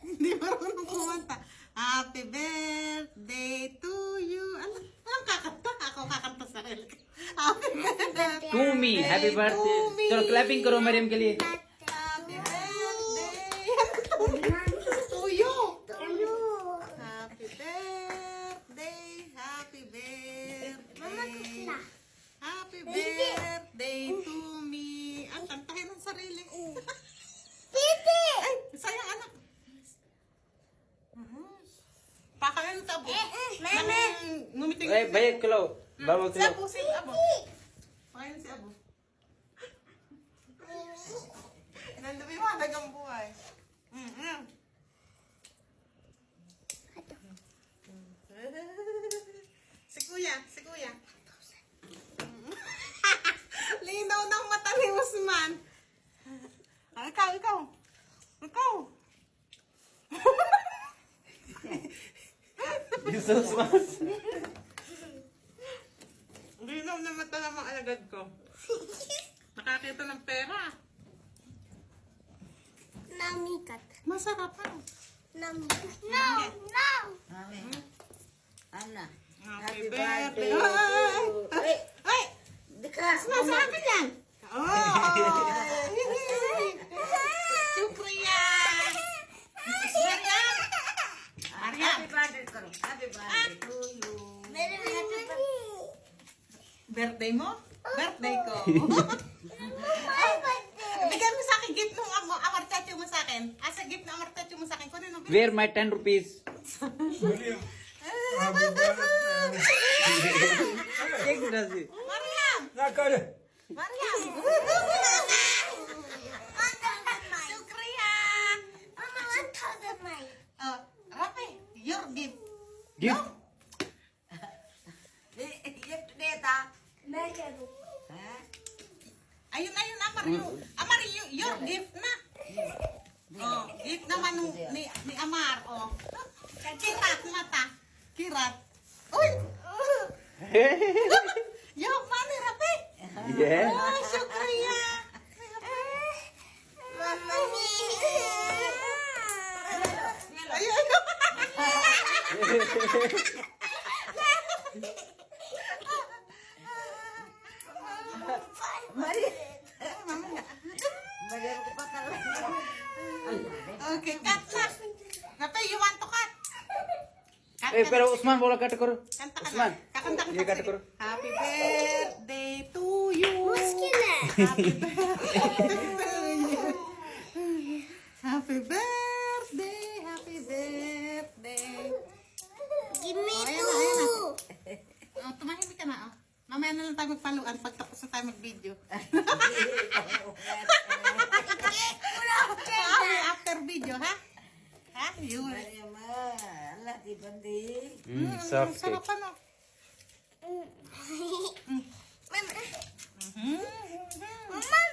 Hindi marunong kumanta. Happy birthday to you. Anong kakanta? Ako kakanta sa sarili ko. Happy birthday To me, happy birthday. to me. चलो क्लैपिंग करो मरियम के लिए. Happy birthday to you. Happy birthday. Happy birthday. Happy birthday to me. Ang kantahin ng sarili. Ay, sayang anak. Pakain sa abo. Ngumiting. ए भाई खिलो, बाबू Si खिलो. abo, si abo. Pakain si abo. Nandumiwanag ang buhay. Si kuya, si kuya. Linaw ng mata ni Usman. Ah, ikaw. You're so smart. Linaw ng mata ng mga alagad ko. Nakakita ng pera. Namikat. Masarap pa. Namikat. No. Ana. Happy birthday. to you. Ay, Ay! dika. Sa akin yan. Oh! Shukriya! Mariam! Happy birthday karo. Happy birthday to you. Very happy. Birthday mo? Birthday ko. My birthday. Bigyan mo sa akin gift ng amartacho mo sa akin. Asa gift ng amartacho mo sa akin. Kunin mo. Where my 10 rupees? एक मिनट से. Mariam! Nakar. Mariam! Shukriya! Mama, 1,000 mine. Oh, Rafi, your gift. Gift. Gift data. Meron. Ha? Ayun, Amar. Amar, your gift na. Oh, gift naman ni Amar. Oh. Kirat mata. Kirat. Uy! Yo, mani, Rafi. Yeah. Oh, shukriya. Mama, Ayun. Mari. Mari ko pa talaga. Okay, cut na. Rafi, you want to cut? Cut, ए pero उस्मान बोला कट करो. Kanta ka Usman, na. Kakanta ka ये cut sige. करो. Happy birthday to you. Muscular. Happy birthday. Happy birthday. Happy birthday. Give me Ayan na, ayan na. Oh, tumahimik ka na. Oh. Mamaya na lang tayo magpaluan pagtapos na tayo mag-video. After video, ha? Ha? Yun. Mari ma. Allah di bandi. Soft Sarap cake. ano? Mama,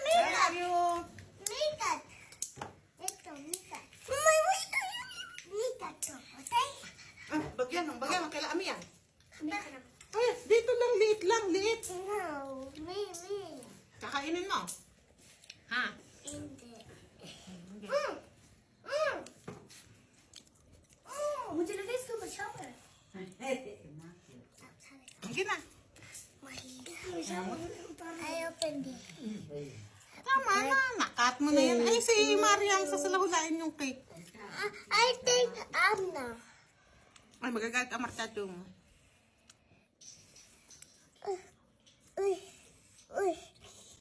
Thank you. Mikat. Ito, mikat. Mama, wait. Mikat to, okay? Ah, bagyan mo. Kaila ami yan. Bakit? Ay, dito lang, liit. No, me. Kakainin mo. Ha? Hindi. मुझे लगा इसको बचा पर Sige na. I opened it. Tama na. Nakat mo na yan. Ay, si Mariam sasalahulain yung cake. I think I'm now. Ay, magagalit ang martacho mo.